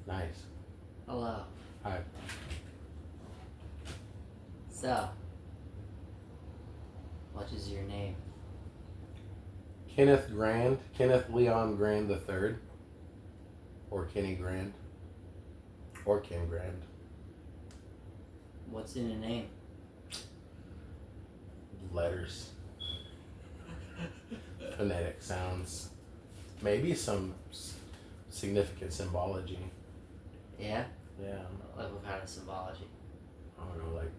Nice. Hello. Hi. So, what is your name? Kenneth Grand. Kenneth Leon Grand III. Or Kenny Grand. Or Kim Grand. What's in a name? Letters. Phonetic sounds. Maybe some significant symbology. Yeah? Yeah. Like what kind of symbology? I don't know, like,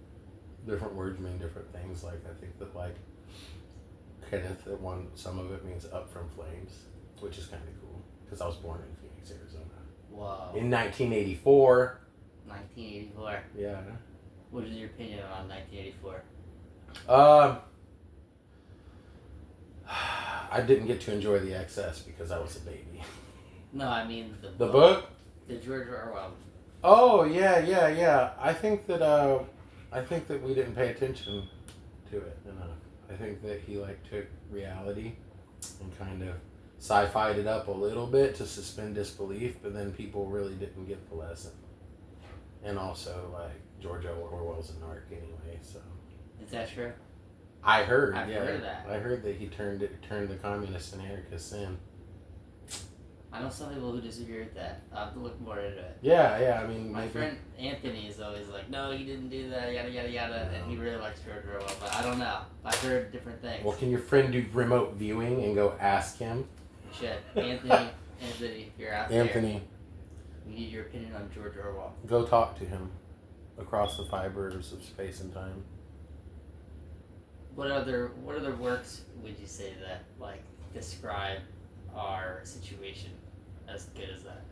different words mean different things. Like, I think that, like, Kenneth, some of it means up from flames, which is kind of cool, because I was born in Phoenix, Arizona. Whoa. In 1984. 1984. Yeah. What is your opinion on 1984? I didn't get to enjoy the excess because I was a baby. No, I mean The book? The George Orwell. Oh, yeah. I think that we didn't pay attention to it enough. I think that he took reality and kind of sci-fi'd it up a little bit to suspend disbelief, but then people really didn't get the lesson. And also, George Orwell's a narc anyway, so. Is that true? I've heard that. I heard that he turned the communists and anarchists in. I know some people who disagree with that. I'll have to look more into it. Yeah, I mean, my friend Anthony is always like, no, he didn't do that, yada, yada, yada, and he really likes George Orwell, but I don't know. I've heard different things. Well, can your friend do remote viewing and go ask him? You should. Anthony, if you're out there. Anthony. We need your opinion on George Orwell. Go talk to him across the fibers of space and time. What other works would you say that describe our situation as good as that?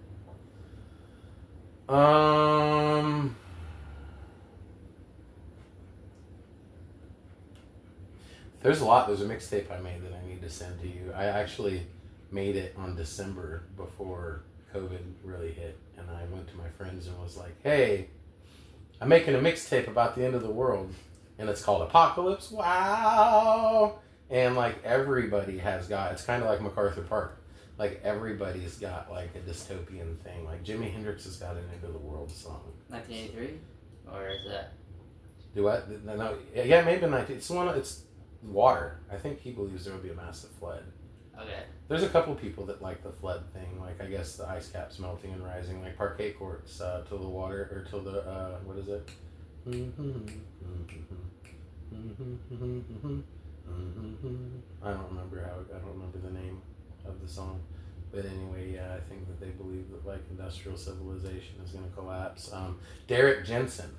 There's a lot. There's a mixtape I made that I need to send to you. I actually made it on December before COVID really hit, and I went to my friends and was like, hey, I'm making a mixtape about the end of the world, and it's called Apocalypse. Wow! And everybody has got, it's kind of like MacArthur Park. Everybody's got a dystopian thing. Jimi Hendrix has got an end of the world song. 1983? Or is that? Do what? No, yeah, maybe 19. It's water. I think he believes there will be a massive flood. Okay. There's a couple people that like the flood thing. I guess the ice caps melting and rising, parquet courts till the water, or till the, what is it? I don't remember the name of the song. But anyway, yeah, I think that they believe that industrial civilization is going to collapse. Derek Jensen,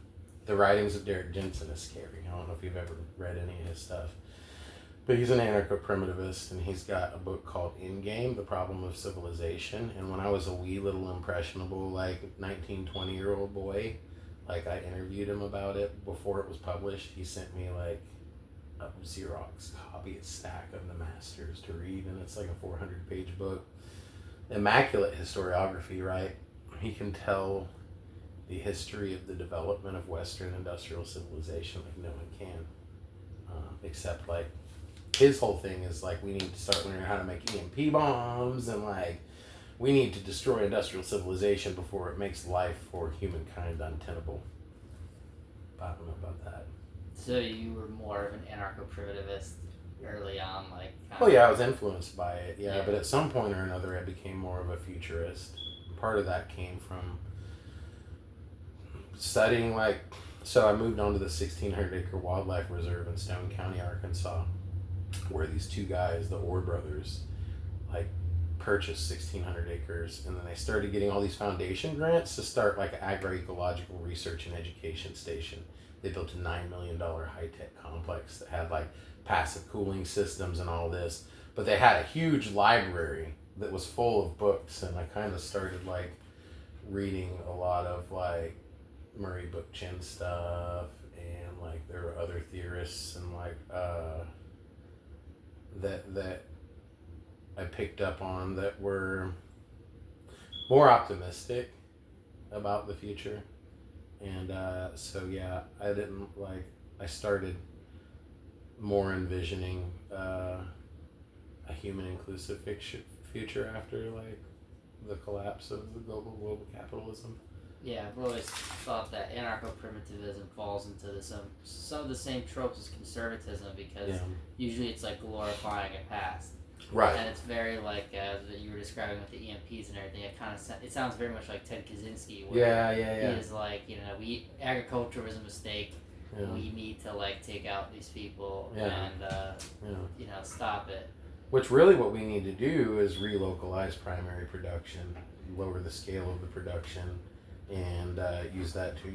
the writings of Derek Jensen is scary. I don't know if you've ever read any of his stuff. But he's an anarcho-primitivist, and he's got a book called Endgame, The Problem of Civilization. And when I was a wee little impressionable, 19, 20-year-old boy, I interviewed him about it before it was published. He sent me a Xerox copy, a stack of the Masters to read, and it's a 400-page book. Immaculate historiography, right? He can tell the history of the development of Western industrial civilization like no one can. Except his whole thing is we need to start learning how to make EMP bombs, and we need to destroy industrial civilization before it makes life for humankind untenable. I don't know about that. So you were more of an anarcho-primitivist early on, Oh yeah, I was influenced by it, yeah, but at some point or another I became more of a futurist. Part of that came from studying, so I moved on to the 1,600-acre wildlife reserve in Stone County, Arkansas, where these two guys, the Orr brothers, purchased 1,600 acres, and then they started getting all these foundation grants to start an agroecological research and education station. They built a $9 million high-tech complex that had passive cooling systems and all this, but they had a huge library that was full of books, and I kind of started reading a lot of Murray Bookchin stuff, and there were other theorists and that I picked up on that were more optimistic about the future. And so yeah, I started more envisioning a human inclusive future after the collapse of the global capitalism. Yeah, I've always thought that anarcho-primitivism falls into some of the same tropes as conservatism because Yeah. usually it's like glorifying a past. Right. And it's very like that you were describing with the EMPs and everything. It sounds very much like Ted Kaczynski, where Yeah. he is like, agriculture was a mistake. Yeah. We need to like take out these people Yeah. and stop it. Which really what we need to do is relocalize primary production, lower the scale of the production, and use that to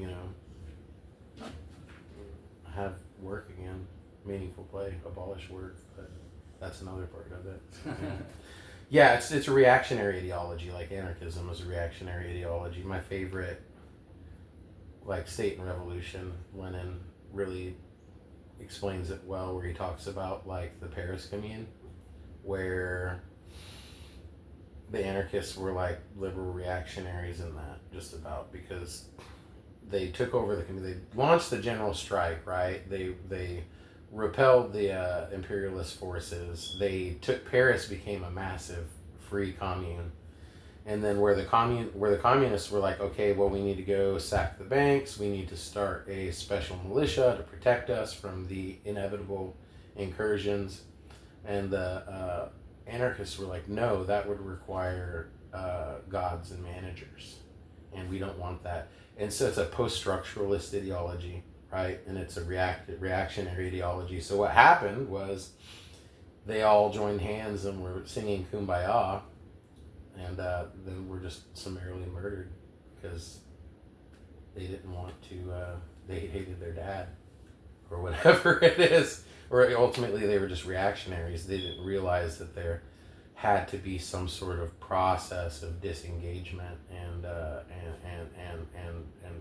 have work again, meaningful play, abolish work. But that's another part of it. Yeah, it's a reactionary ideology. Like anarchism is a reactionary ideology. My favorite, like State and Revolution, Lenin really explains it well, where he talks about like the Paris Commune, where the anarchists were like liberal reactionaries in that, just about, because they took over the commune. They launched the general strike, right? They repelled the imperialist forces. They took Paris, became a massive free commune, and then where the communists were like, okay, well, we need to go sack the banks. We need to start a special militia to protect us from the inevitable incursions. And the anarchists were like, no, that would require gods and managers, and we don't want that. And so it's a post-structuralist ideology, right? And it's a reactionary ideology. So what happened was they all joined hands and were singing Kumbaya, and then were just summarily murdered because they didn't want to, they hated their dad, or whatever it is. Or ultimately they were just reactionaries. They didn't realize that there had to be some sort of process of disengagement and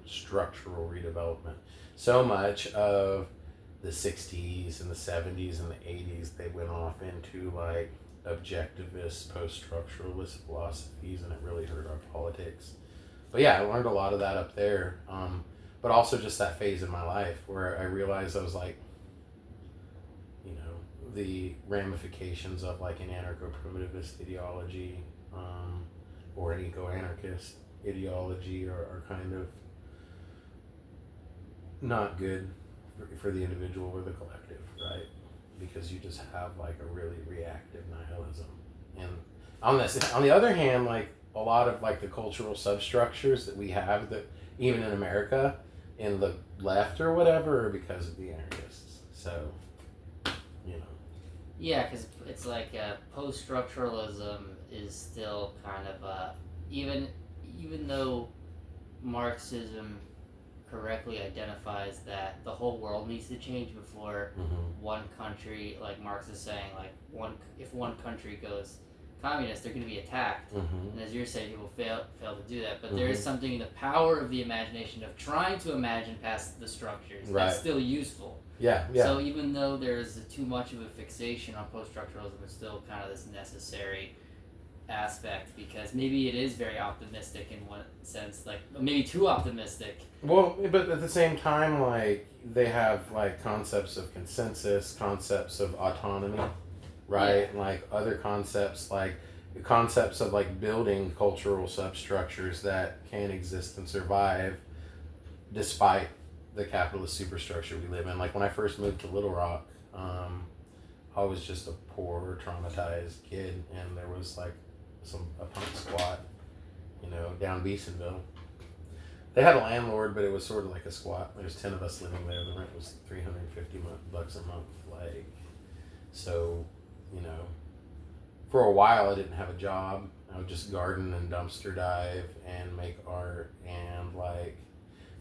structural redevelopment. So much of the 60s and the 70s and the 80s, they went off into like objectivist, post-structuralist philosophies, and it really hurt our politics. But yeah, I learned a lot of that up there. But also just that phase in my life where I realized I was like, the ramifications of like an anarcho-primitivist ideology or an eco-anarchist ideology are kind of not good for the individual or the collective, right? Because you just have like a really reactive nihilism. And on the other hand, like a lot of like the cultural substructures that we have, that even in America, in the left or whatever, are because of the anarchists. So, Yeah, because it's like post-structuralism is still kind of even though Marxism correctly identifies that the whole world needs to change before one country, like Marx is saying, like if one country goes communist, they're going to be attacked. And as you're saying, people fail to do that. But there is something in the power of the imagination of trying to imagine past the structures that's still useful. Yeah. So even though there's too much of a fixation on post-structuralism, it's still kind of this necessary aspect, because maybe it is very optimistic in one sense, like maybe too optimistic. Well, but at the same time, like they have like concepts of consensus, concepts of autonomy, right? And like other concepts of like building cultural substructures that can exist and survive despite the capitalist superstructure we live in. Like when I first moved to Little Rock, I was just a poor, traumatized kid, and there was like a punk squat, down Beesonville. They had a landlord, but it was sort of like a squat. There was 10 of us living there. The rent was $350 a month. Like, so, for a while I didn't have a job. I would just garden and dumpster dive and make art, and like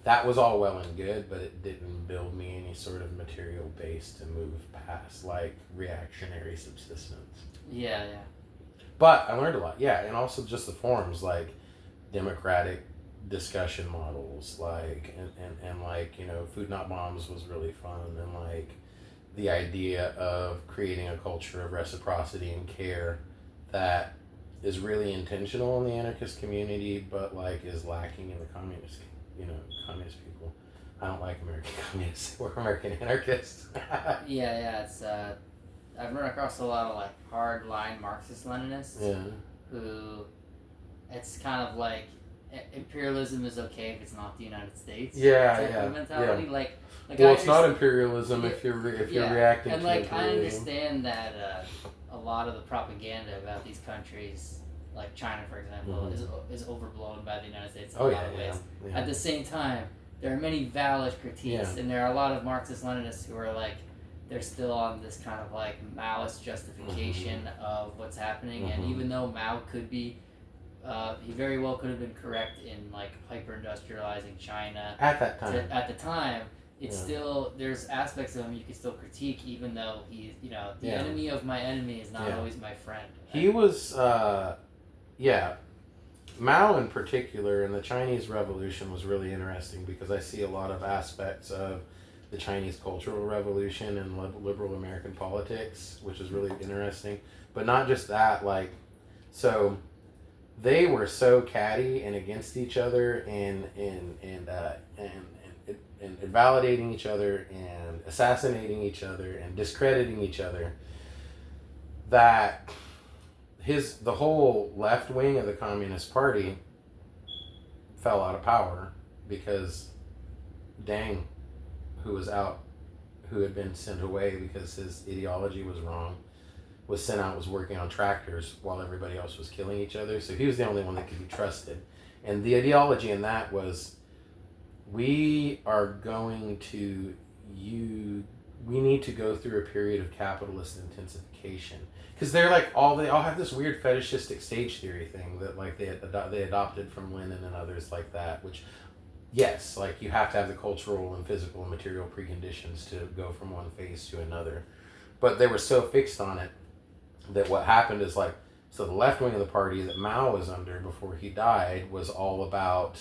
that was all well and good, but it didn't build me any sort of material base to move past like reactionary subsistence. Yeah. But I learned a lot, and also just the forms, like democratic discussion models, like and like Food Not Bombs was really fun, and like the idea of creating a culture of reciprocity and care that is really intentional in the anarchist community, but like is lacking in the communist people. I don't like American communists. We're American anarchists. Yeah. It's I've run across a lot of like hard line Marxist Leninists who it's kind of like imperialism is okay if it's not the United States. Yeah, type yeah, of mentality. yeah. Like Well, I it's not understand, imperialism yeah, if you're yeah, reacting and to like I imperialism. understand that a lot of the propaganda about these countries, like China, for example, is overblown by the United States in a Oh lot yeah, of yeah, ways. yeah. At the same time, there are many valid critiques, Yeah. and there are a lot of Marxist-Leninists who are like, they're still on this kind of like Maoist justification of what's happening, and even though Mao could be, he very well could have been correct in like hyper-industrializing China At that time. at the time. It's still, there's aspects of him you can still critique, even though he's, the enemy of my enemy is not always my friend. He was, Mao in particular, and the Chinese Revolution was really interesting because I see a lot of aspects of the Chinese Cultural Revolution and liberal American politics, which is really interesting. But not just that, like, so they were so catty and against each other and invalidating each other and assassinating each other and discrediting each other that the whole left wing of the Communist Party fell out of power because Deng, who had been sent away because his ideology was wrong, was sent out, was working on tractors while everybody else was killing each other. So he was the only one that could be trusted. And the ideology in that was, we need to go through a period of capitalist intensification. Because they all have this weird fetishistic stage theory thing that like they adopted from Lenin and others like that, which, yes, like you have to have the cultural and physical and material preconditions to go from one phase to another. But they were so fixed on it that what happened is like, so the left wing of the party that Mao was under before he died was all about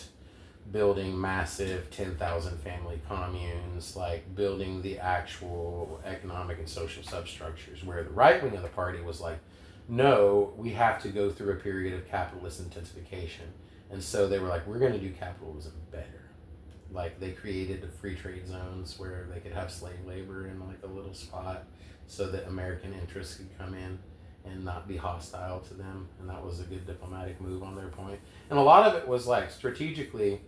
building massive 10,000 family communes, like building the actual economic and social substructures, where the right wing of the party was like, no, we have to go through a period of capitalist intensification. And so they were like, we're going to do capitalism better. Like they created the free trade zones where they could have slave labor in like a little spot so that American interests could come in and not be hostile to them. And that was a good diplomatic move on their point. And a lot of it was like strategically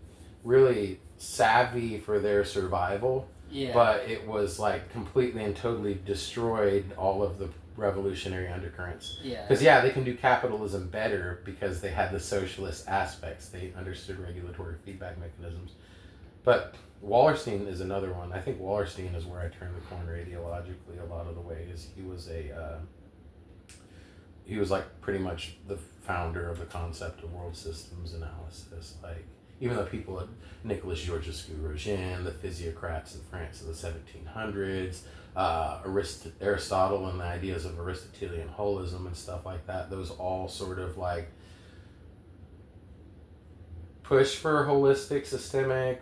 really savvy for their survival, but it was like completely and totally destroyed all of the revolutionary undercurrents. Because they can do capitalism better because they had the socialist aspects. They understood regulatory feedback mechanisms. But Wallerstein is another one. I think Wallerstein is where I turned the corner ideologically a lot of the ways. He was like pretty much the founder of the concept of world systems analysis. Like, even though people like Nicolas Georgescu-Roegen, the physiocrats in France in the 1700s, Aristotle and the ideas of Aristotelian holism and stuff like that, those all sort of like push for holistic, systemic,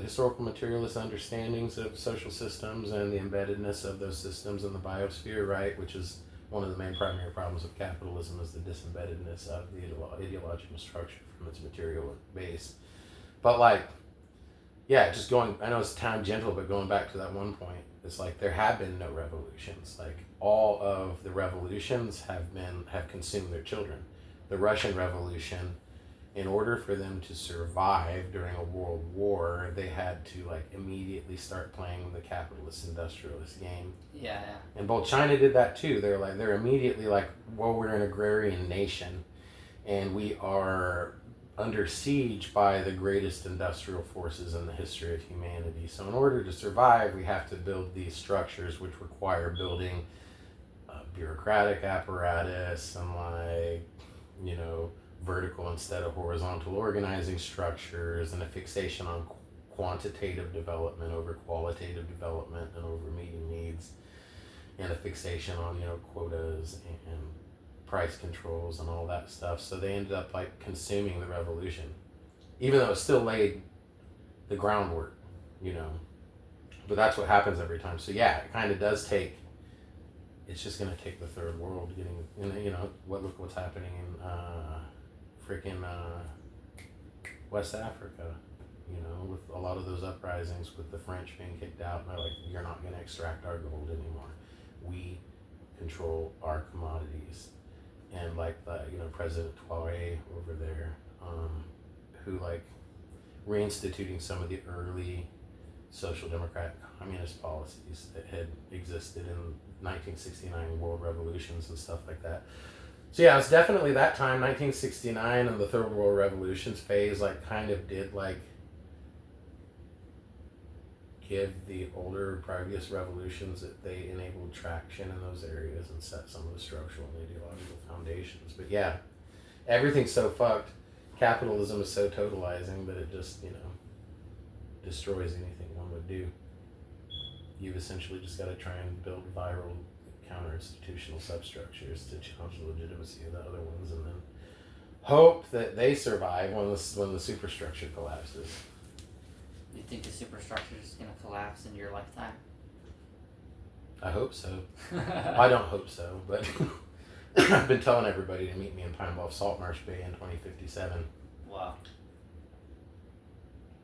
historical materialist understandings of social systems and the embeddedness of those systems in the biosphere, right? Which is one of the main primary problems of capitalism, is the disembeddedness of the ideological structure from its material base. But like, just going, I know it's tangential, but going back to that one point, it's like there have been no revolutions. Like all of the revolutions have consumed their children. The Russian Revolution, in order for them to survive during a world war, they had to like immediately start playing the capitalist industrialist game. And both China did that too. They're immediately like, well, we're an agrarian nation and we are under siege by the greatest industrial forces in the history of humanity. So in order to survive, we have to build these structures, which require building a bureaucratic apparatus and like, vertical instead of horizontal organizing structures, and a fixation on quantitative development over qualitative development and over meeting needs, and a fixation on quotas and price controls and all that stuff. So they ended up like consuming the revolution, even though it still laid the groundwork, but that's what happens every time. So it kind of does take, it's just going to take the third world getting, look what's happening in freaking West Africa, with a lot of those uprisings, with the French being kicked out, and they're like, you're not going to extract our gold anymore. We control our commodities. and like the President Toure over there, who like reinstituting some of the early social democratic communist policies that had existed in 1969 world revolutions and stuff like that. So yeah, it's definitely that time, 1969, and the Third World Revolutions phase, like kind of did like give the older previous revolutions that they enabled traction in those areas and set some of the structural and ideological foundations. But yeah, everything's so fucked. Capitalism is so totalizing that it just, destroys anything one would do. You've essentially just got to try and build viral counter-institutional substructures to challenge the legitimacy of the other ones, and then hope that they survive when the superstructure collapses. You think the superstructure is going to collapse in your lifetime? I hope so. I don't hope so, but I've been telling everybody to meet me in Pine Bluff Salt Marsh Bay in 2057. Wow.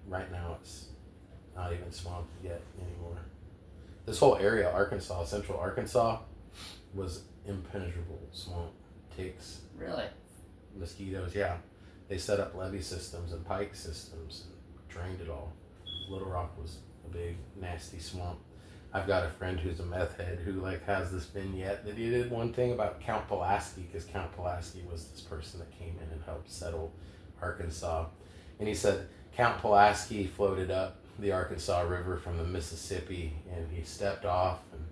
Right now it's not even swamped yet anymore. This whole area, Arkansas, central Arkansas, was impenetrable swamp. Ticks. Really? Mosquitoes, yeah. They set up levee systems and pike systems and drained it all. Little Rock was a big, nasty swamp. I've got a friend who's a meth head who like has this vignette that he did one thing about Count Pulaski, because Count Pulaski was this person that came in and helped settle Arkansas. And he said Count Pulaski floated up the Arkansas River from the Mississippi, and he stepped off and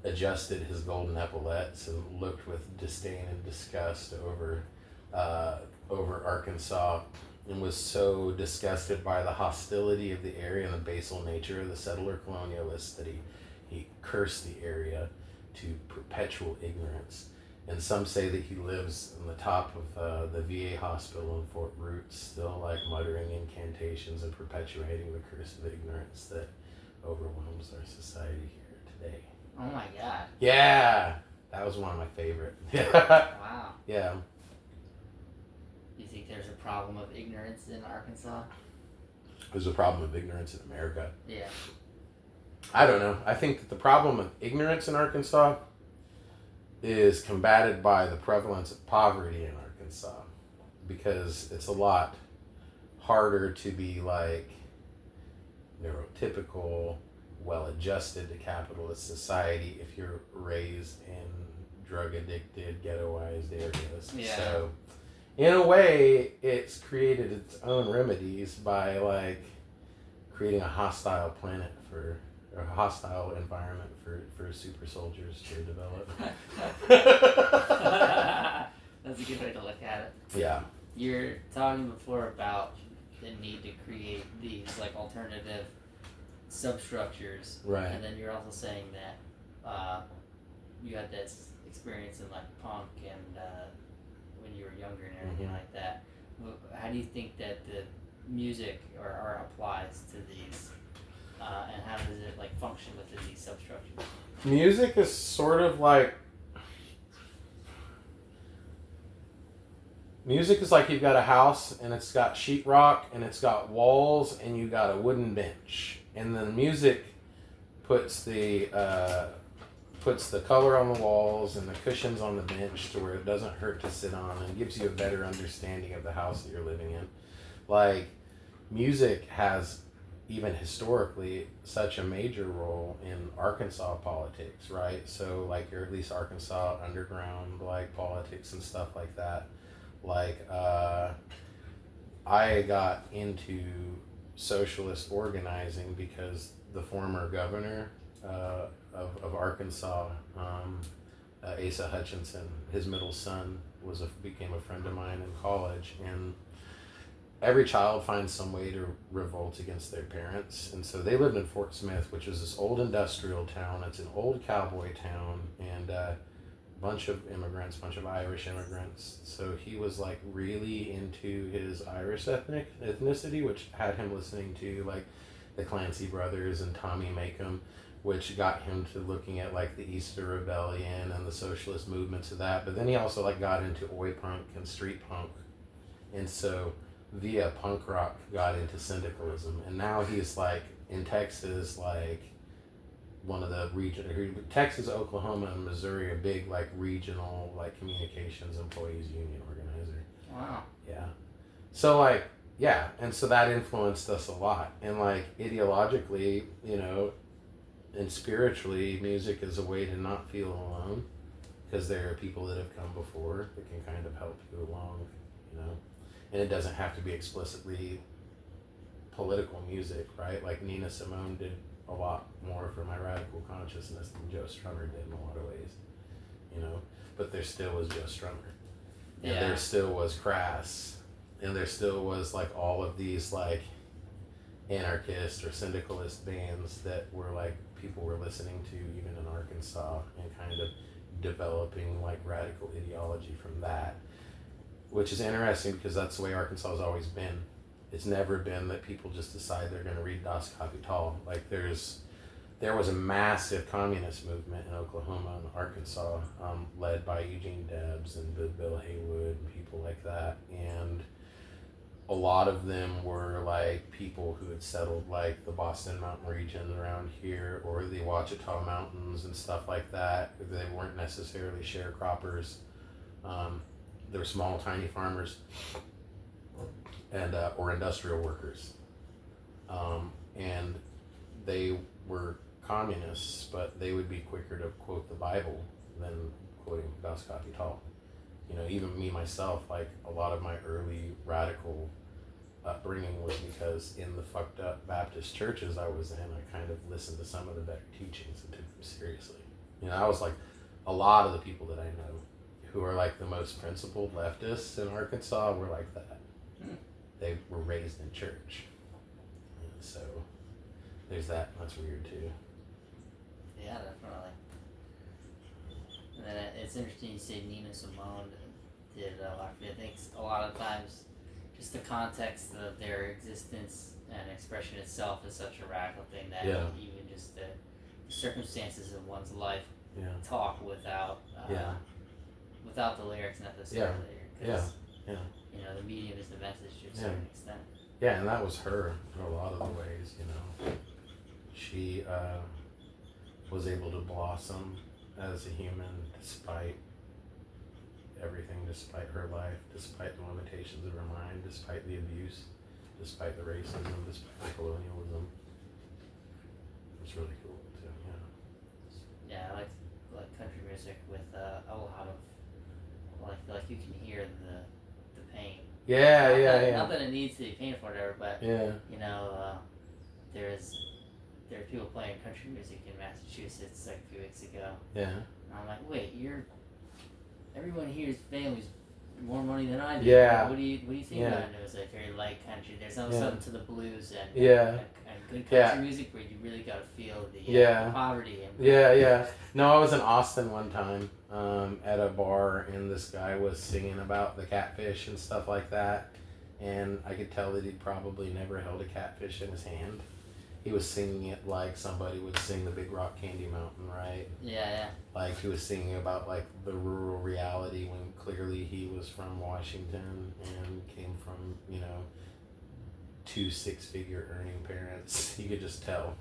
adjusted his golden epaulets and looked with disdain and disgust over Arkansas, and was so disgusted by the hostility of the area and the basal nature of the settler colonialists that he cursed the area to perpetual ignorance. And some say that he lives on the top of the VA hospital in Fort Root, still like muttering incantations and perpetuating the curse of ignorance that overwhelms our society here today. Oh my God. Yeah, that was one of my favorite. Wow. Yeah. You think there's a problem of ignorance in Arkansas? There's a problem of ignorance in America. Yeah. I don't know. I think that the problem of ignorance in Arkansas is combated by the prevalence of poverty in Arkansas, because it's a lot harder to be like neurotypical, well-adjusted to capitalist society if you're raised in drug-addicted, ghettoized areas. Yeah. So in a way, it's created its own remedies by like creating a hostile planet for a hostile environment for super soldiers to develop. That's a good way to look at it. Yeah. You're talking before about the need to create these like alternative substructures, Right. and then you're also saying that you had this experience in like punk and when you were younger and everything Mm-hmm. like that. How do you think that the music or art applies to these, and how does it like function within these substructures? Music is sort of like you've got a house and it's got sheetrock and it's got walls and you got a wooden bench, and then music puts the color on the walls and the cushions on the bench to where it doesn't hurt to sit on, and gives you a better understanding of the house that you're living in. Like, music has, even historically, such a major role in Arkansas politics, right? So, like, or at least Arkansas underground, like, politics and stuff like that. Like, I got into socialist organizing because the former governor of Arkansas, Asa Hutchinson, his middle son became a friend of mine in college, and every child finds some way to revolt against their parents. And so they lived in Fort Smith, which is this old industrial town. It's an old cowboy town, and a bunch of Irish immigrants. So he was like really into his Irish ethnicity, which had him listening to like the Clancy Brothers and Tommy Makem, which got him to looking at like the Easter Rebellion and the socialist movements of that. But then he also like got into oi punk and street punk, and so via punk rock got into syndicalism. And now he's like in Texas, like one of the Texas, Oklahoma, and Missouri, a big like regional like communications employees union organizer. Wow. Yeah. So like yeah, and so that influenced us a lot, and like ideologically, you know, and spiritually, music is a way to not feel alone, because there are people that have come before that can kind of help you along, you know, and it doesn't have to be explicitly political music, right? Like Nina Simone did a lot more for my radical consciousness than Joe Strummer did in a lot of ways, you know, but there still was Joe Strummer, and there still was Crass, and there still was like all of these like anarchist or syndicalist bands that were like people were listening to even in Arkansas, and kind of developing like radical ideology from that, which is interesting because that's the way Arkansas has always been. It's never been that people just decide they're going to read Das Kapital. Like there was a massive communist movement in Oklahoma and Arkansas, led by Eugene Debs and Bill Haywood and people like that, and a lot of them were like people who had settled like the Boston Mountain region around here, or the Ouachita Mountains and stuff like that. They weren't necessarily sharecroppers. They were small, tiny farmers, and or industrial workers, and they were communists, but they would be quicker to quote the Bible than quoting Das Kapital. You know, even me myself, like a lot of my early radical upbringing was because in the fucked up Baptist churches I was in, I kind of listened to some of the better teachings and took them seriously. You know, I was like, a lot of the people that I know who are like the most principled leftists in Arkansas were like that. They were raised in church. And so there's that. That's weird too. Yeah, definitely. And then it's interesting you say Nina Simone did a lot. I think a lot of times just the context of their existence and expression itself is such a radical thing that even just the circumstances of one's life talk without without the lyrics necessarily. You know, the medium is the message to a certain extent. Yeah, and that was her in a lot of the ways, you know. She was able to blossom as a human despite everything, despite her life, despite the limitations of her mind, despite the abuse, despite the racism, despite the colonialism. It's really cool too, yeah. I like country music with a lot of like you can hear the pain. Not that it needs to be painful or whatever, but you know, there are people playing country music in Massachusetts like a few weeks ago. Yeah. And I'm like, wait, everyone here's family's more money than I do. Yeah. What do you think about it? It was like very light country. There's something to the blues and good country music where you really got to feel the poverty. And No, I was in Austin one time at a bar, and this guy was singing about the catfish and stuff like that, and I could tell that he'd probably never held a catfish in his hand. He was singing it like somebody would sing the Big Rock Candy Mountain, right? Yeah. Like he was singing about like the rural reality when clearly he was from Washington and came from, you know, 2 6-figure earning parents. You could just tell.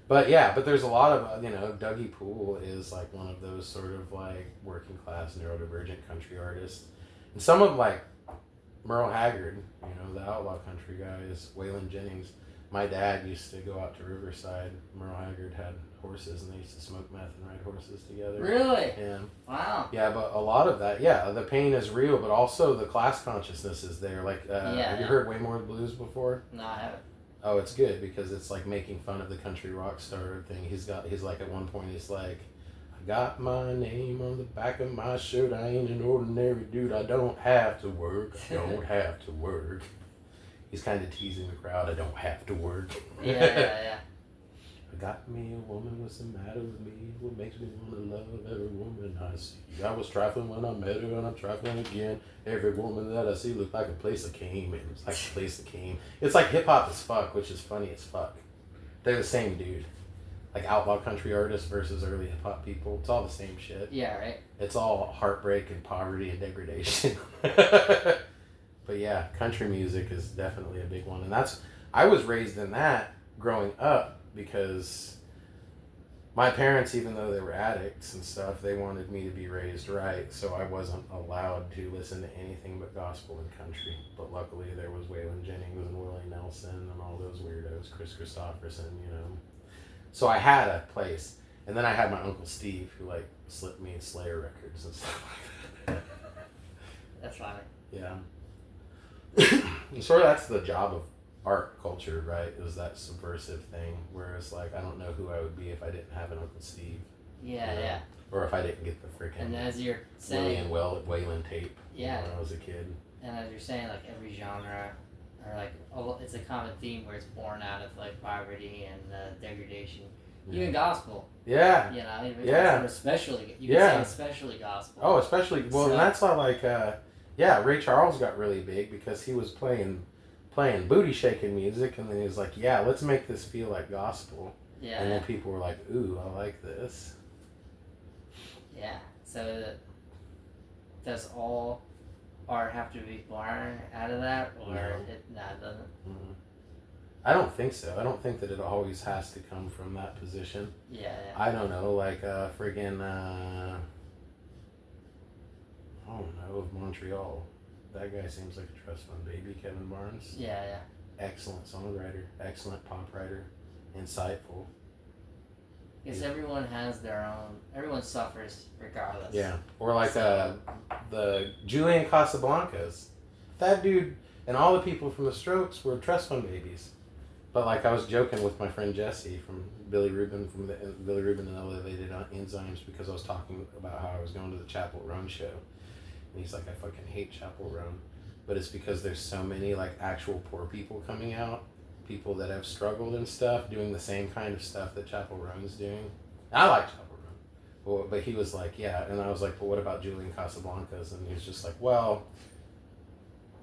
But there's a lot of, you know, Dougie Poole is like one of those sort of like working class neurodivergent country artists. And some of like Merle Haggard, you know, the outlaw country guys, Waylon Jennings. My dad used to go out to Riverside. Merle Haggard had horses, and they used to smoke meth and ride horses together. Really? Yeah. Wow. Yeah, but a lot of that, the pain is real, but also the class consciousness is there. Like, have you heard Way More Blues before? No, I haven't. Oh, it's good because it's like making fun of the country rock star thing. He's like at one point he's like, I got my name on the back of my shirt. I ain't an ordinary dude. I don't have to work. I don't have to work. He's kind of teasing the crowd. I don't have to work. Yeah. I got me a woman, what's the matter with me? What makes me want to love every woman I see? I was trifling when I met her, and I'm trifling again. Every woman that I see looked like a place I came in. It's like a place I came. It's like hip hop as fuck, which is funny as fuck. They're the same dude. Like outlaw country artists versus early hip hop people. It's all the same shit. Yeah, right. It's all heartbreak and poverty and degradation. But yeah, country music is definitely a big one. And I was raised in that growing up because My parents, even though they were addicts and stuff, they wanted me to be raised right, so I wasn't allowed to listen to anything but gospel and country. But luckily, there was Waylon Jennings and Willie Nelson and all those weirdos, Chris Christopherson, you know. So I had a place, and then I had my Uncle Steve, who like slipped me Slayer records and stuff like that. That's funny. Yeah. And sort of that's the job of art culture, right? Is that subversive thing, whereas like I don't know who I would be if I didn't have an Uncle Steve. Yeah, you know? yeah. Or if I didn't get the freaking And as you're Willie saying, and Waylon tape yeah, when I was a kid. and as you're saying, like every genre, or like it's a common theme where it's born out of like poverty and degradation. Yeah. Even gospel, Yeah. you know, even Yeah. especially you Yeah. can say especially gospel. Oh, especially well, So- and that's why like yeah, Ray Charles got really big because he was playing booty shaking music, and then he was like, yeah, let's make this feel like gospel. Yeah. And then people were like, ooh, I like this. Yeah. So does all art have to be born out of that, or No. it doesn't? Mm. I don't think so. I don't think that it always has to come from that position. Yeah. I don't know, like friggin' I don't know, of Montreal. That guy seems like a trust fund baby, Kevin Barnes. Yeah. Yeah. Excellent songwriter, excellent pop writer, insightful. Because everyone has their own. Everyone suffers regardless. Yeah. Or like the Julian Casablancas. That dude and all the people from the Strokes were trust fund babies. But like I was joking with my friend Jesse from Billy Rubin and the Elevated Enzymes, because I was talking about how I was going to the Chapel Run show. And he's like, I fucking hate Chapel Run. But it's because there's so many like actual poor people coming out, people that have struggled and stuff, doing the same kind of stuff that Chapel Run's doing. And I like Chapel Run. But he was like, yeah. And I was like, but what about Julian Casablancas? And he was just like, well,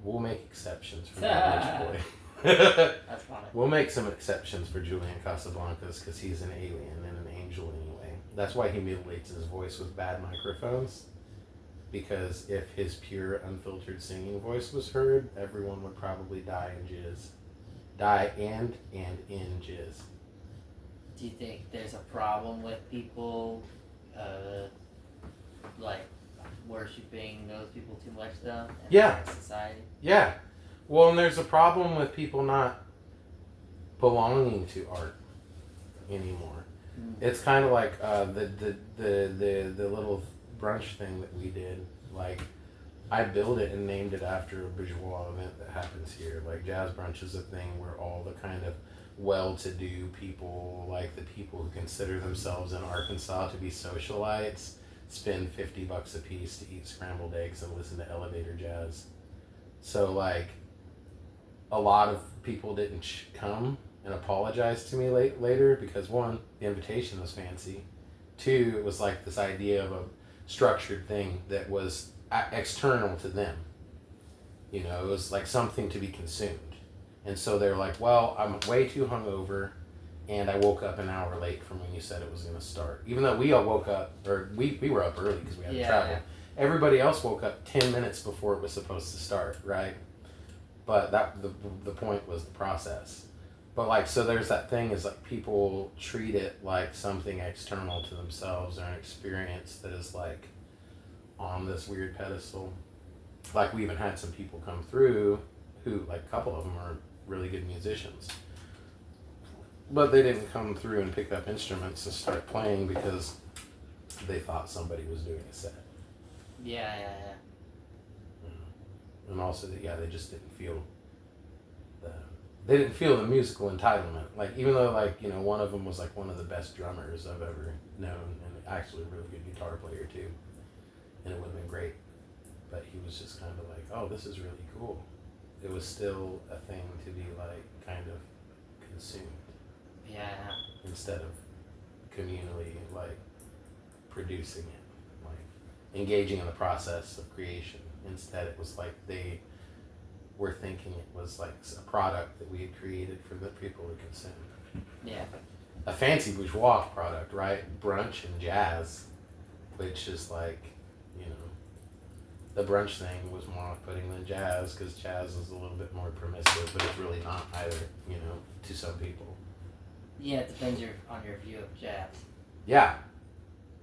we'll make exceptions for that rich boy. That's funny. We'll make some exceptions for Julian Casablancas because he's an alien and an angel anyway. That's why he mutilates his voice with bad microphones. Because if his pure, unfiltered singing voice was heard, everyone would probably die in jizz. Die and in jizz. Do you think there's a problem with people, like, worshiping those people too much, though? In Yeah. society? Yeah. Well, and there's a problem with people not belonging to art anymore. Mm. It's kind of like the little brunch thing that we did. Like, I built it and named it after a bourgeois event that happens here. Like, jazz brunch is a thing where all the kind of well-to-do people, like the people who consider themselves in Arkansas to be socialites, spend $50 a piece to eat scrambled eggs and listen to elevator jazz. So, like, a lot of people didn't come and apologize to me later because, one, the invitation was fancy. Two, it was like this idea of a structured thing that was external to them. You know, it was like something to be consumed. And so they're like, well, I'm way too hungover, and I woke up an hour late from when you said it was going to start. Even though we all woke up, or we were up early because we had to travel. Yeah. Everybody else woke up 10 minutes before it was supposed to start, right? But that the point was the process. But like, so there's that thing is like people treat it like something external to themselves or an experience that is like on this weird pedestal. Like we even had some people come through who, like a couple of them are really good musicians. But they didn't come through and pick up instruments and start playing because they thought somebody was doing a set. Yeah. And also, they just didn't feel the musical entitlement. Like, even though, like, you know, one of them was like one of the best drummers I've ever known, and actually a really good guitar player too, and it would have been great. But he was just kind of like, oh, this is really cool. It was still a thing to be like kind of consumed. Yeah. Instead of communally like producing it, like engaging in the process of creation. Instead, it was like they were thinking it was like a product that we had created for the people to consume. Yeah. A fancy bourgeois product, right? Brunch and jazz, which is like, you know, the brunch thing was more off-putting than jazz because jazz is a little bit more permissive, but it's really not either, you know, to some people. Yeah, it depends on your view of jazz. Yeah.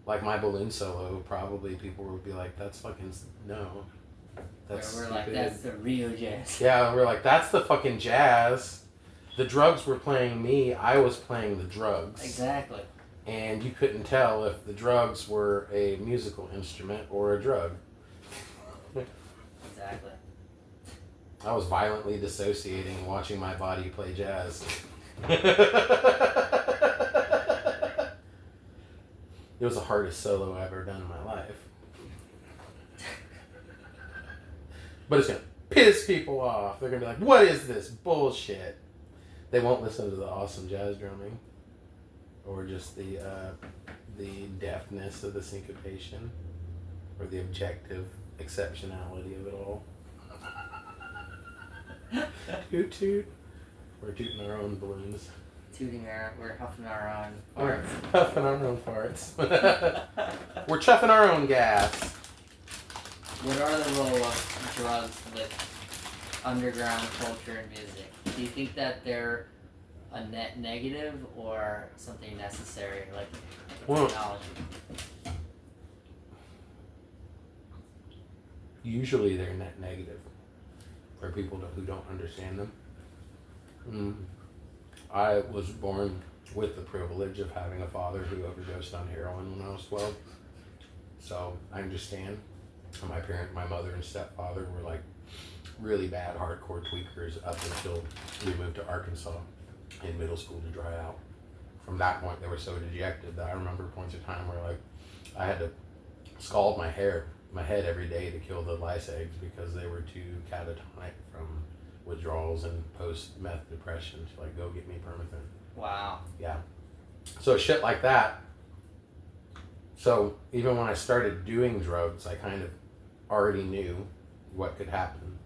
Like my balloon solo, probably people would be like, "That's fucking no, that's We're stupid." like, that's the real jazz. Yeah, we're like, "That's the fucking jazz." The drugs were playing me. I was playing the drugs. Exactly. And you couldn't tell if the drugs were a musical instrument or a drug. Exactly. I was violently dissociating, watching my body play jazz. It was the hardest solo I've ever done in my life. But it's going to piss people off. They're going to be like, what is this bullshit? They won't listen to the awesome jazz drumming. Or just the deftness of the syncopation. Or the objective exceptionality of it all. Toot toot. We're tooting our own balloons. We're huffing our own farts. We're huffing our own farts. We're chuffing our own gas. What are the role of drugs with underground culture and music? Do you think that they're a net negative or something necessary, like technology? Usually they're net negative for people who don't understand them. I was born with the privilege of having a father who overdosed on heroin when I was 12. So I understand. My mother and stepfather were like really bad, hardcore tweakers up until we moved to Arkansas in middle school to dry out. From that point, they were so dejected that I remember points of time where like I had to scald my head every day to kill the lice eggs because they were too catatonic from withdrawals and post-meth depression to like, go get me Permethrin. Wow. Yeah. So shit like that. So even when I started doing drugs, I kind of already knew what could happen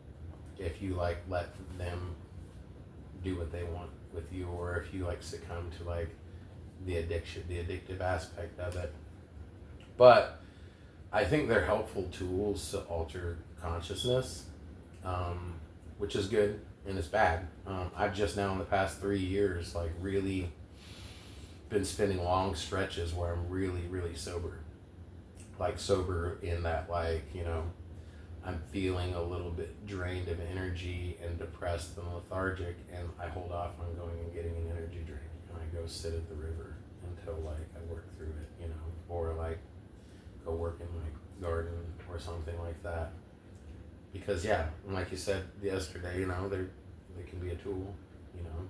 if you like let them do what they want with you, or if you like succumb to like the addictive aspect of it. But I think they're helpful tools to alter consciousness, which is good and it's bad. I've just now in the past 3 years like really been spending long stretches where I'm really, really sober. Like sober in that like, you know, I'm feeling a little bit drained of energy and depressed and lethargic, and I hold off on going and getting an energy drink and I go sit at the river until like I work through it, you know, or like go work in my garden or something like that. Because yeah, like you said yesterday, you know, they can be a tool, you know.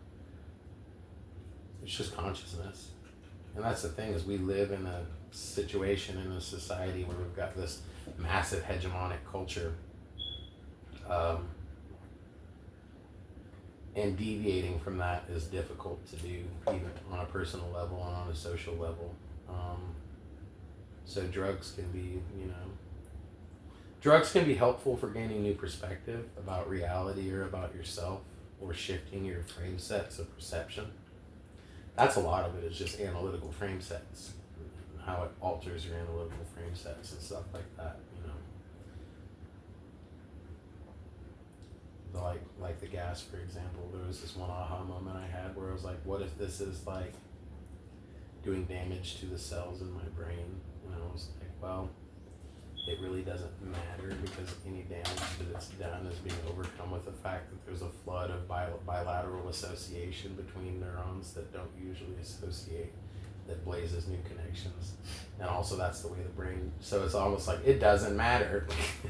It's just consciousness. And that's the thing, is we live in a situation, in a society where we've got this massive hegemonic culture. And deviating from that is difficult to do, even on a personal level and on a social level. So drugs can be, you know, drugs can be helpful for gaining new perspective about reality or about yourself, or shifting your frame sets of perception. That's a lot of it, is just analytical frame sets, how it alters your analytical frame sets and stuff like that, you know. Like the gas, for example, there was this one aha moment I had where I was like, what if this is like doing damage to the cells in my brain? And I was like, well, it really doesn't matter, because any damage that it's done is being overcome with the fact that there's a flood of bilateral association between neurons that don't usually associate, that blazes new connections. And also that's the way the brain, so it's almost like it doesn't matter.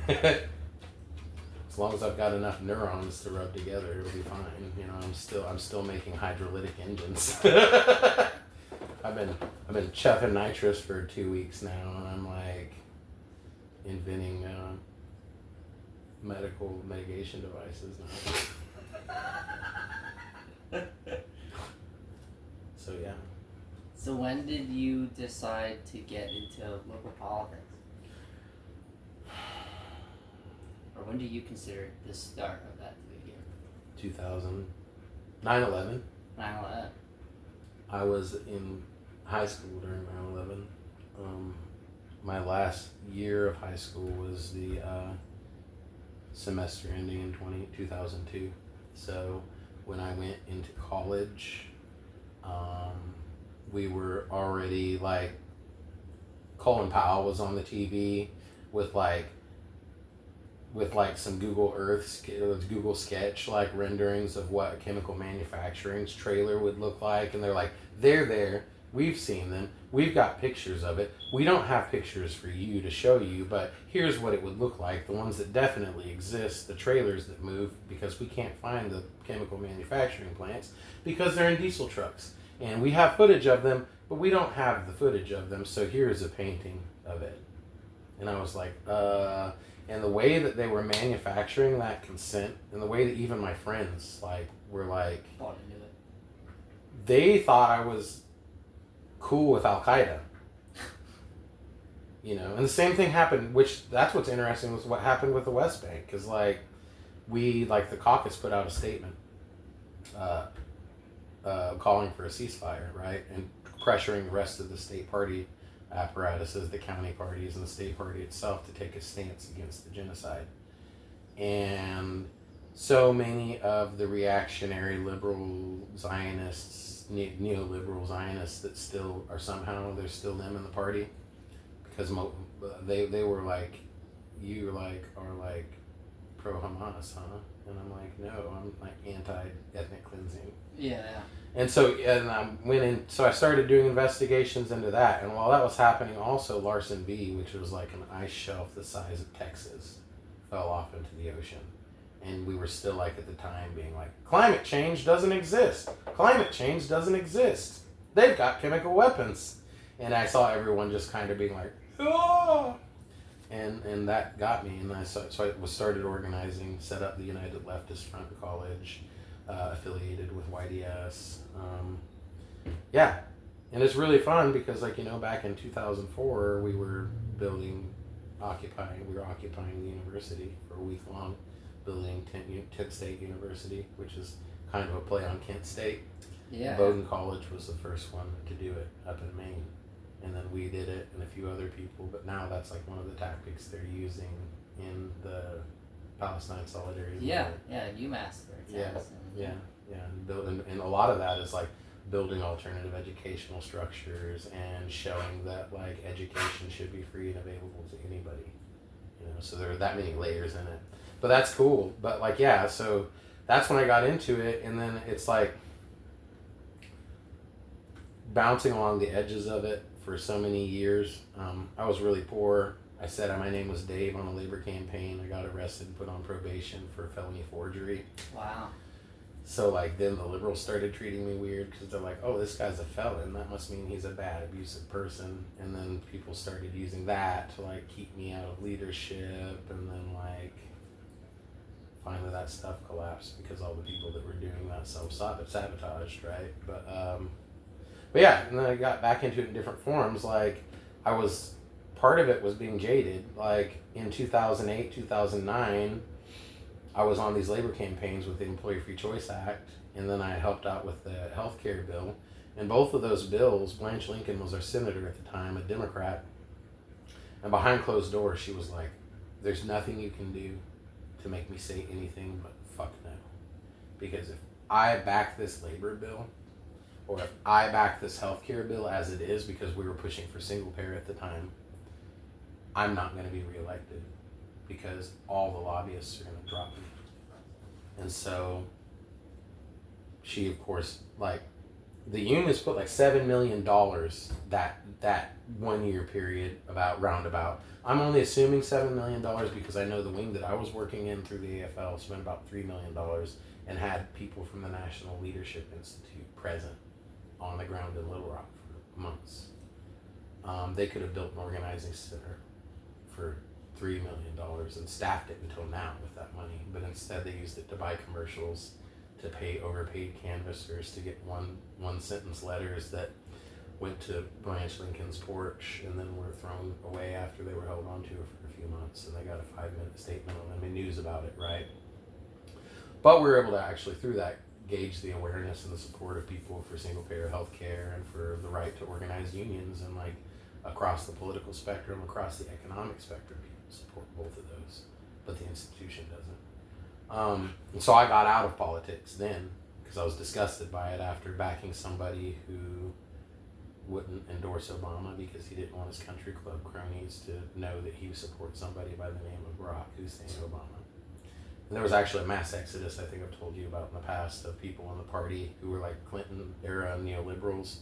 As long as I've got enough neurons to rub together, it'll be fine. You know, I'm still making hydrolytic engines. I've been chuffing nitrous for 2 weeks now, and I'm like inventing medical mitigation devices now. So yeah. So when did you decide to get into local politics? Or when do you consider the start of that to begin? 2000, 9/11. 9/11. I was in high school during 9/11. My last year of high school was the semester ending in 2002. So when I went into college, we were already like Colin Powell was on the TV with like some Google Earth, Google Sketch like renderings of what a chemical manufacturing's trailer would look like, and they're like, they're there. We've seen them. We've got pictures of it. We don't have pictures for you to show you, but here's what it would look like. The ones that definitely exist, the trailers that move, because we can't find the chemical manufacturing plants because they're in diesel trucks. And we have footage of them, but we don't have the footage of them, so here's a painting of it. And I was like, and the way that they were manufacturing that consent, and the way that even my friends like were like, bought into it. They thought I was cool with Al Qaeda. You know, and the same thing happened, which that's what's interesting was what happened with the West Bank, because like the caucus put out a statement calling for a ceasefire, right, and pressuring the rest of the state party apparatuses, the county parties, and the state party itself to take a stance against the genocide. And so many of the reactionary liberal Zionists, neoliberal Zionists that still are somehow, there's still them in the party, because they were like, you like are like pro-Hamas, huh? And I'm like, no, I'm like anti-ethnic cleansing. Yeah. And so, and I went in, so I started doing investigations into that. And while that was happening, also Larsen B, which was like an ice shelf the size of Texas, fell off into the ocean. And we were still like at the time being like, climate change doesn't exist. Climate change doesn't exist. They've got chemical weapons. And I saw everyone just kind of being like, oh! And that got me. And so I started organizing, set up the United Leftist Front College, affiliated with YDS. Yeah. And it's really fun because, like, you know, back in 2004, we were occupying the university for a week long, building Kent State University, which is kind of a play on Kent State. Yeah. Bowdoin College was the first one to do it up in Maine. And then we did it and a few other people, but now that's like one of the tactics they're using in the Palestine Solidarity Movement. Yeah, UMass. And a lot of that is like building alternative educational structures and showing that like education should be free and available to anybody. You know, so there are that many layers in it. But that's cool. But like, yeah, so that's when I got into it, and then it's like bouncing along the edges of it for so many years. I was really poor. I said my name was Dave on a labor campaign. I got arrested and put on probation for felony forgery. Wow. So like then the liberals started treating me weird because they're like, oh, this guy's a felon. That must mean he's a bad, abusive person. And then people started using that to like keep me out of leadership. And then like finally that stuff collapsed because all the people that were doing that self-sabotaged, right? But yeah, and then I got back into it in different forms. Like, part of it was being jaded. Like, in 2008, 2009, I was on these labor campaigns with the Employee Free Choice Act, and then I helped out with the health care bill. And both of those bills, Blanche Lincoln was our senator at the time, a Democrat, and behind closed doors, she was like, there's nothing you can do to make me say anything but fuck no. Because if I back this labor bill, or if I back this healthcare bill as it is, because we were pushing for single payer at the time, I'm not going to be reelected because all the lobbyists are going to drop me. And so she, of course, like, the unions put like $7 million that 1 year period roundabout. I'm only assuming $7 million because I know the wing that I was working in through the AFL spent about $3 million and had people from the National Leadership Institute present on the ground in Little Rock for months. They could have built an organizing center for $3 million and staffed it until now with that money, but instead they used it to buy commercials, to pay overpaid canvassers to get one sentence letters that went to Blanche Lincoln's porch and then were thrown away after they were held onto for a few months, and they got a 5-minute statement on them and news about it, right? But we were able to actually, through that, gauge the awareness and the support of people for single payer health care and for the right to organize unions, and like across the political spectrum, across the economic spectrum, people support both of those, but the institution doesn't. And so I got out of politics then because I was disgusted by it after backing somebody who wouldn't endorse Obama because he didn't want his country club cronies to know that he supports somebody by the name of Barack Hussein Obama. And there was actually a mass exodus, I think I've told you about in the past, of people in the party who were like Clinton era neoliberals,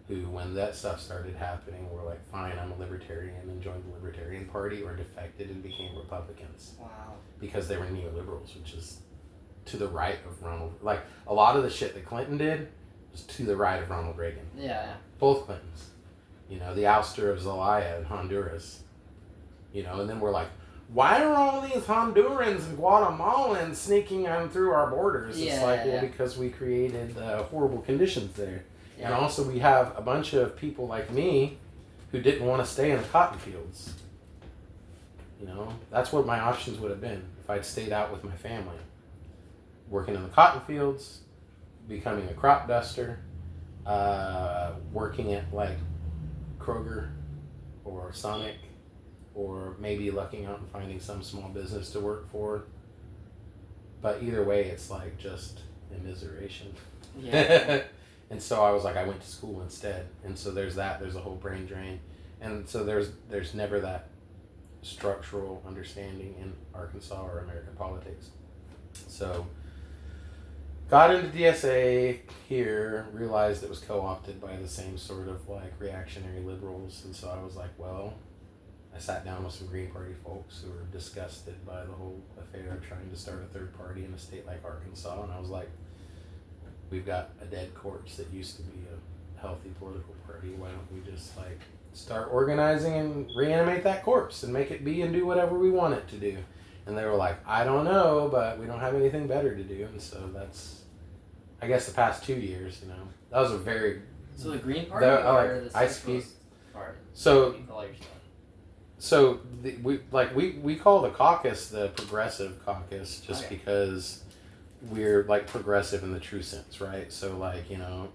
who, when that stuff started happening, were like, fine, I'm a libertarian, and joined the Libertarian Party, or defected and became Republicans. Wow. Because they were neoliberals, which is to the right of Ronald. Like, a lot of the shit that Clinton did was to the right of Ronald Reagan. Yeah. Both Clintons. You know, the ouster of Zelaya in Honduras. You know, and then we're like, why are all these Hondurans and Guatemalans sneaking on through our borders? It's like, well, because we created horrible conditions there. Yeah. And also we have a bunch of people like me who didn't want to stay in the cotton fields. You know, that's what my options would have been if I'd stayed out with my family. Working in the cotton fields, becoming a crop duster, working at like Kroger or Sonic, or maybe lucking out and finding some small business to work for. But either way, it's like just immiseration. Yeah. And so I was like, I went to school instead. And so there's that. There's a whole brain drain. And so there's never that structural understanding in Arkansas or American politics. So got into DSA here, realized it was co-opted by the same sort of like reactionary liberals. And so I was like, well, I sat down with some Green Party folks who were disgusted by the whole affair of trying to start a third party in a state like Arkansas. And I was like, we've got a dead corpse that used to be a healthy political party. Why don't we just like start organizing and reanimate that corpse and make it be and do whatever we want it to do? And they were like, I don't know, but we don't have anything better to do. And so that's, I guess, the past 2 years, you know. That was a very... So the Green Party or the Socialist Party? So... You call yourself? So we call the caucus the Progressive Caucus just because we're like progressive in the true sense, right? So like, you know,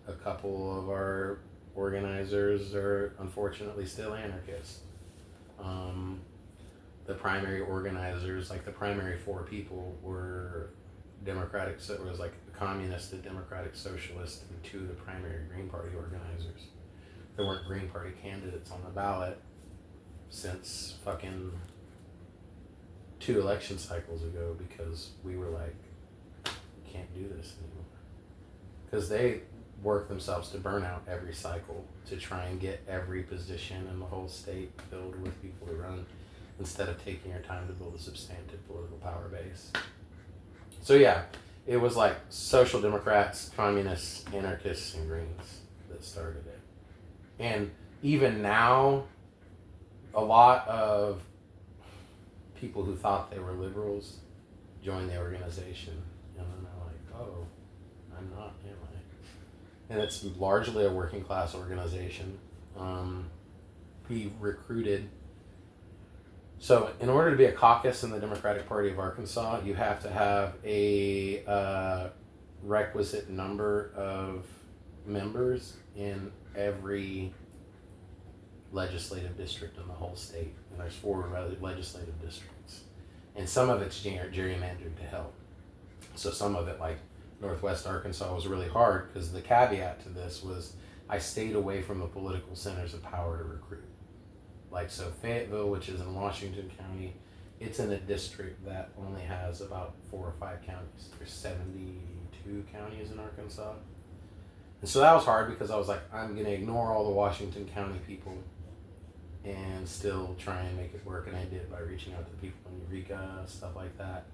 a couple of our organizers are unfortunately still anarchists. The primary organizers, like the primary 4 people, were Democratic, so it was like a communist, a Democratic Socialist, and 2 of the primary Green Party organizers. There weren't Green Party candidates on the ballot since fucking 2 election cycles ago because we were like, we can't do this anymore. Because they work themselves to burnout every cycle to try and get every position in the whole state filled with people to run instead of taking your time to build a substantive political power base. So yeah, it was like social democrats, communists, anarchists, and Greens that started it. And even now, a lot of people who thought they were liberals join the organization, and then they're like, oh, I'm not, am I? And it's largely a working class organization. We recruited, so in order to be a caucus in the Democratic Party of Arkansas, you have to have a requisite number of members in every legislative district in the whole state, and there's 4 legislative districts, and some of it's gerrymandered to help. So some of it, like Northwest Arkansas, was really hard because the caveat to this was I stayed away from the political centers of power to recruit. Like, so Fayetteville, which is in Washington County, it's in a district that only has about 4 or 5 counties. There's 72 counties in Arkansas. And so that was hard because I was like, I'm going to ignore all the Washington County people and still try and make it work. And I did by reaching out to people in Eureka, stuff like that.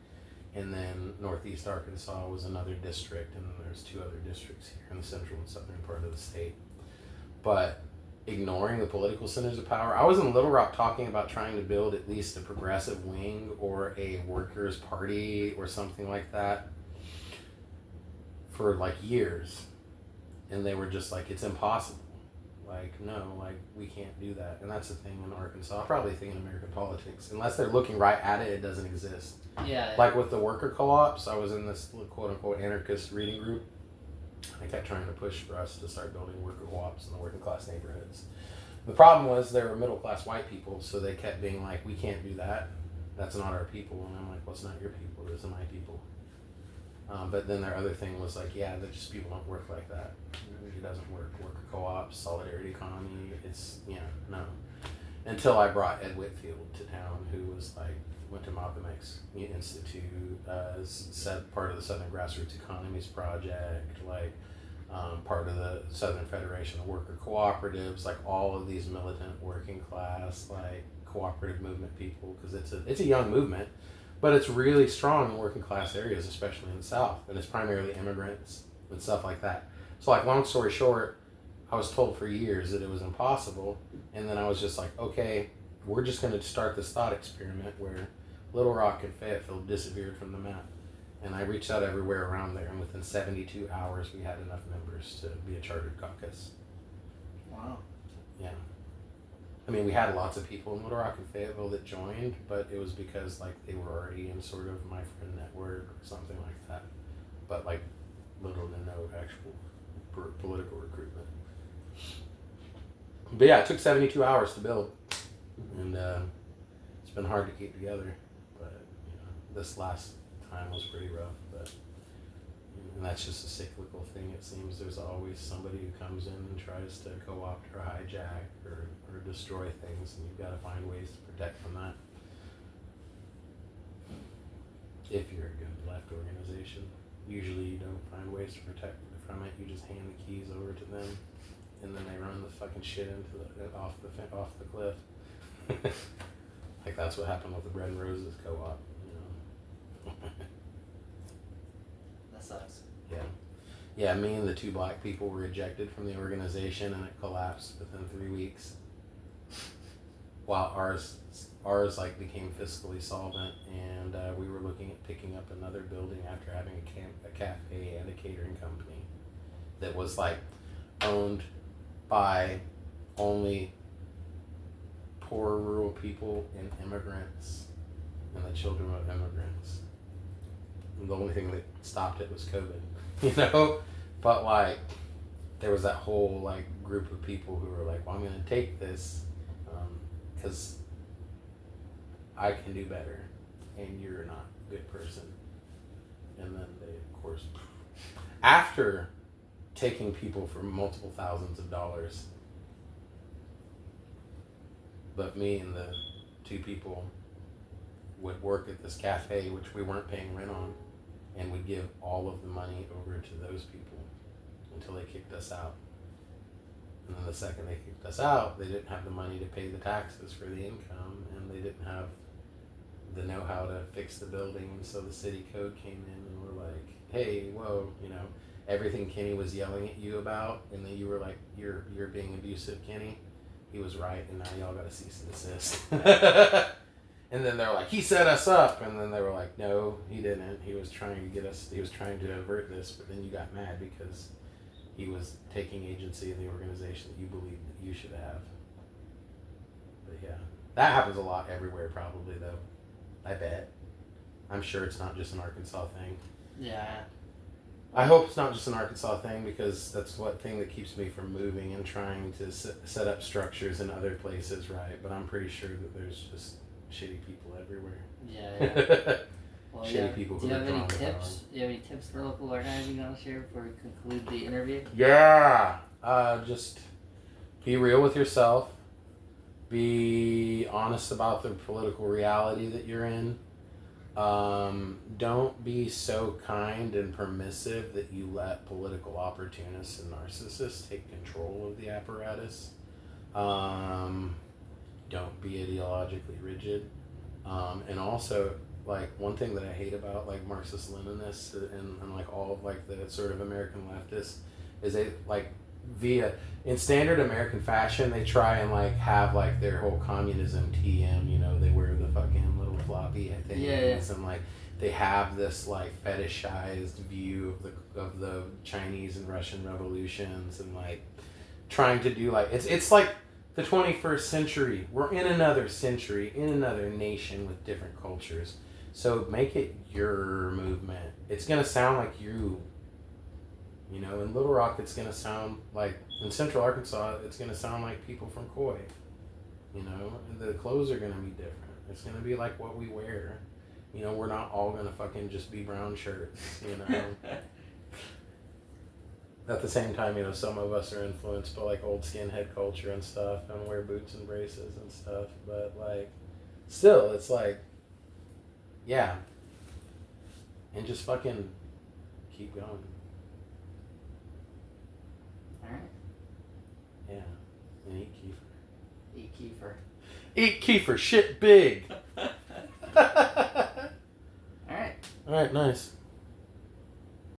And then Northeast Arkansas was another district, and then there's 2 other districts here in the central and southern part of the state. But ignoring the political centers of power, I was in Little Rock talking about trying to build at least a progressive wing or a workers' party or something like that for like years. And they were just like, it's impossible. Like, no, like, we can't do that. And that's the thing in Arkansas, probably the thing in American politics. Unless they're looking right at it, it doesn't exist. Yeah. Like with the worker co-ops, I was in this quote-unquote anarchist reading group. I kept trying to push for us to start building worker co-ops in the working class neighborhoods. The problem was they were middle class white people, so they kept being like, we can't do that. That's not our people. And I'm like, well, it's not your people, those are my people. But then their other thing was like, yeah, that just people don't work like that. It doesn't work. Worker co-ops, solidarity economy. It's no. Until I brought Ed Whitfield to town, who was like went to Malcolm X Institute, said part of the Southern Grassroots Economies Project, like part of the Southern Federation of Worker Cooperatives, like all of these militant working class like cooperative movement people, because it's a young movement, but it's really strong in working class areas, especially in the South, and it's primarily immigrants and stuff like that. So like long story short, I was told for years that it was impossible, and then I was just like, okay, we're just going to start this thought experiment where Little Rock and Fayetteville disappeared from the map. And I reached out everywhere around there, and within 72 hours, we had enough members to be a chartered caucus. Wow. Yeah. I mean, we had lots of people in Little Rock and Fayetteville that joined, but it was because like they were already in sort of my friend network or something like that. But like little to no actual political recruitment. But yeah, it took 72 hours to build, and it's been hard to keep together. But this last time was pretty rough. But and that's just a cyclical thing. It seems there's always somebody who comes in and tries to co-opt or hijack or destroy things, and you've got to find ways to protect from that. If you're a good left organization, usually you don't find ways to protect from it. You just hand the keys over to them, and then they run the fucking shit into off the cliff. Like that's what happened with the Bread and Roses co-op. That sucks. Yeah. Me and the two black people were ejected from the organization, and it collapsed within 3 weeks. While ours like became fiscally solvent, and we were looking at picking up another building after having a cafe and a catering company that was like owned by only poor rural people and immigrants and the children of immigrants. And the only thing that stopped it was COVID, But like there was that whole like group of people who were like, well, I'm going to take this because I can do better and you're not a good person. And then they, of course, after taking people for multiple thousands of dollars, but me and the two people would work at this cafe, which we weren't paying rent on, and would give all of the money over to those people until they kicked us out. And then the second they kicked us out, they didn't have the money to pay the taxes for the income, and they didn't have the know-how to fix the building. And so the city code came in and were like, hey, whoa, everything Kenny was yelling at you about, and then you were like, you're being abusive, Kenny. He was right, and now y'all got to cease and desist. And then they're like, he set us up. And then they were like, no, he didn't. He was trying to get us, he was trying to avert this, but then you got mad because he was taking agency in the organization that you believed that you should have. But yeah, that happens a lot everywhere probably though. I bet. I'm sure it's not just an Arkansas thing. Yeah. I hope it's not just an Arkansas thing, because that's what thing that keeps me from moving and trying to set up structures in other places, right? But I'm pretty sure that there's just shitty people everywhere. Yeah. Well, Shitty people who do you are have any drawn to power. tips? Do you have any tips for local organizing you want to share before we conclude the interview? Yeah. Just be real with yourself. Be honest about the political reality that you're in. Don't be so kind and permissive that you let political opportunists and narcissists take control of the apparatus. Don't be ideologically rigid. And also, like, one thing that I hate about, like, Marxist-Leninists and like, all of, like, the sort of American leftists is they, like, in standard American fashion, they try and, like, have, like, their whole communism TM, they wear the fucking little floppy things. Yeah. And, like, they have this, like, fetishized view of the Chinese and Russian revolutions, and, like, trying to do, like, it's like the 21st century. We're in another century, in another nation with different cultures. So make it your movement. It's going to sound like you. In Little Rock, it's going to sound like, in Central Arkansas, it's going to sound like people from Coy. And the clothes are going to be different. It's going to be like what we wear. You know, we're not all gonna fucking just be brown shirts, you know. At the same time, you know, some of us are influenced by like old skinhead culture and stuff and wear boots and braces and stuff, but like still it's like, yeah. And just fucking keep going. Alright. Yeah. And eat kefir. Eat kefir. Eat kefir, shit big. Alright. Alright, nice.